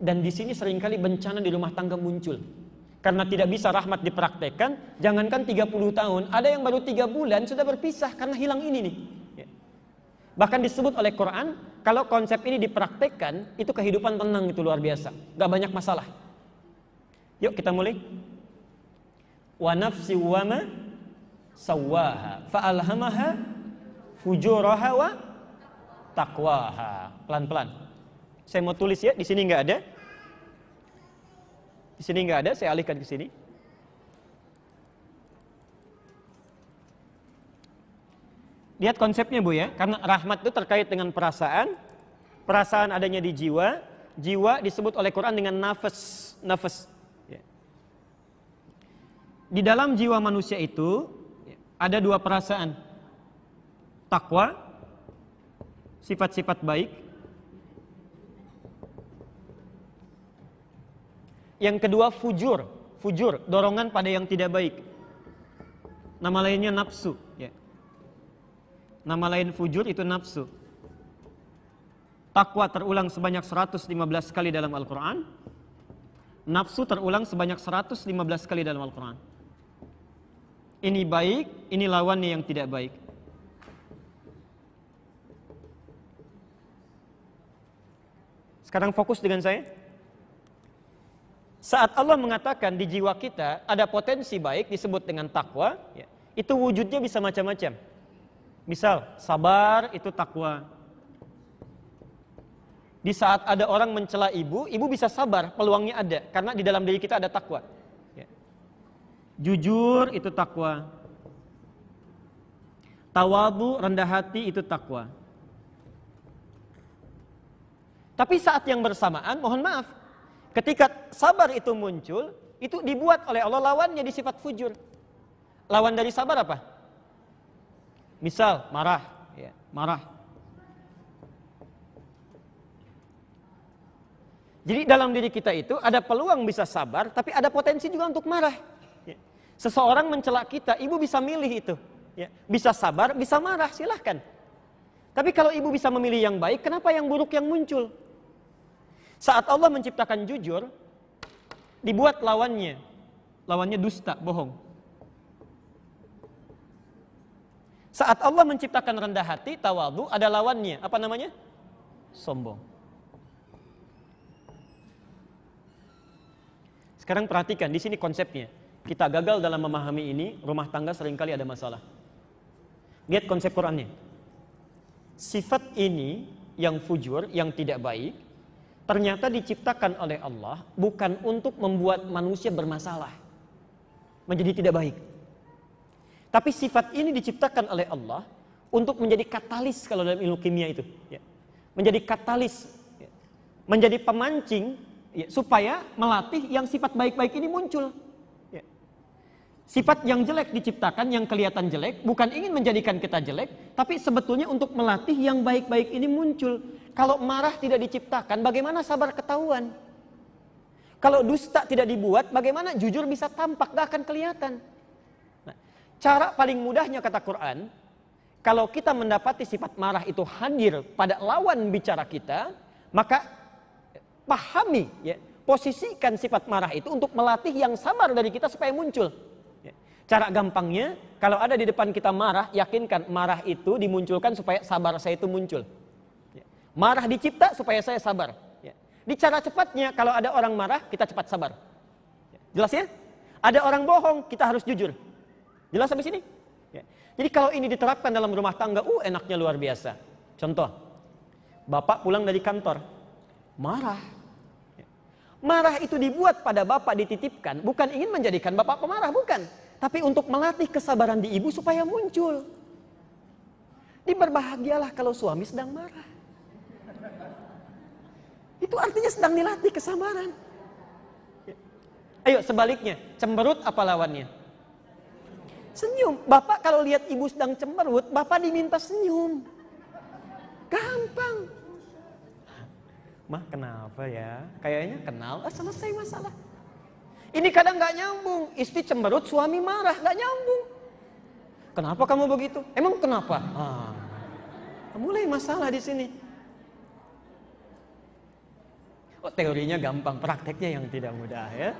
Dan di sini seringkali bencana di rumah tangga muncul. Karena tidak bisa rahmat dipraktekkan, jangankan 30 tahun, ada yang baru 3 bulan sudah berpisah karena hilang ini nih. Bahkan disebut oleh Quran, kalau konsep ini dipraktekkan, itu kehidupan tenang, itu luar biasa. Gak banyak masalah. Yuk kita mulai. Wa nafsi wa ma sawwaha fa'alhamaha fujuraha wa taqwaha. Pelan-pelan. Saya mau tulis ya, di sini nggak ada. Di sini nggak ada, saya alihkan ke sini. Lihat konsepnya Bu ya, karena rahmat itu terkait dengan perasaan. Perasaan adanya di jiwa. Jiwa disebut oleh Quran dengan nafas. Nafas. Di dalam jiwa manusia itu ada 2 perasaan. Takwa, sifat-sifat baik. Yang kedua fujur. Fujur, dorongan pada yang tidak baik. Nama lainnya nafsu. Nama lain fujur itu nafsu. Takwa terulang sebanyak 115 kali dalam Al-Quran. Nafsu terulang sebanyak 115 kali dalam Al-Quran. Ini baik, ini lawannya yang tidak baik. Sekarang fokus dengan saya. Saat Allah mengatakan di jiwa kita ada potensi baik disebut dengan takwa, itu wujudnya bisa macam-macam. Misal, sabar itu takwa. Di saat ada orang mencela ibu, ibu bisa sabar, peluangnya ada karena di dalam diri kita ada takwa. Jujur itu takwa. Tawadhu, rendah hati itu takwa. Tapi saat yang bersamaan, mohon maaf, ketika sabar itu muncul, itu dibuat oleh Allah lawannya di sifat fujur. Lawan dari sabar apa? Misal, marah. Marah. Jadi dalam diri kita itu ada peluang bisa sabar, tapi ada potensi juga untuk marah. Seseorang mencela kita, ibu bisa milih itu. Bisa sabar, bisa marah, silahkan. Tapi kalau ibu bisa memilih yang baik, kenapa yang buruk yang muncul? Saat Allah menciptakan jujur, dibuat lawannya. Lawannya dusta, bohong. Saat Allah menciptakan rendah hati, tawadhu, ada lawannya. Apa namanya? Sombong. Sekarang perhatikan, di sini konsepnya. Kita gagal dalam memahami ini, rumah tangga seringkali ada masalah. Lihat konsep Qurannya. Sifat ini yang fujur, yang tidak baik, ternyata diciptakan oleh Allah bukan untuk membuat manusia bermasalah, menjadi tidak baik. Tapi sifat ini diciptakan oleh Allah untuk menjadi katalis kalau dalam ilmu kimia itu. Menjadi katalis, menjadi pemancing supaya melatih yang sifat baik-baik ini muncul. Sifat yang jelek diciptakan, yang kelihatan jelek, bukan ingin menjadikan kita jelek, tapi sebetulnya untuk melatih yang baik-baik ini muncul. Kalau marah tidak diciptakan, bagaimana sabar ketahuan? Kalau dusta tidak dibuat, bagaimana jujur bisa tampak, gak akan kelihatan. Nah, cara paling mudahnya kata Quran, kalau kita mendapati sifat marah itu hadir pada lawan bicara kita, maka pahami, posisikan sifat marah itu untuk melatih yang sabar dari kita supaya muncul. Cara gampangnya, kalau ada di depan kita marah, yakinkan marah itu dimunculkan supaya sabar saya itu muncul. Marah dicipta supaya saya sabar. Di cara cepatnya, kalau ada orang marah, kita cepat sabar. Jelas ya? Ada orang bohong, kita harus jujur. Jelas sampai sini? Jadi kalau ini diterapkan dalam rumah tangga, enaknya luar biasa. Contoh, bapak pulang dari kantor, marah. Marah itu dibuat pada bapak dititipkan, bukan ingin menjadikan bapak pemarah, bukan. Tapi untuk melatih kesabaran di ibu supaya muncul. Berbahagialah kalau suami sedang marah. Itu artinya sedang dilatih kesabaran. Ayo sebaliknya, cemberut apa lawannya? Senyum. Bapak kalau lihat ibu sedang cemberut, bapak diminta senyum. Gampang. Mah kenapa ya? Kayaknya kenal, selesai masalah. Ini kadang gak nyambung, istri cemberut, suami marah, gak nyambung. Kenapa kamu begitu? Emang kenapa? Mulai masalah di sini. Teorinya gampang, prakteknya yang tidak mudah ya.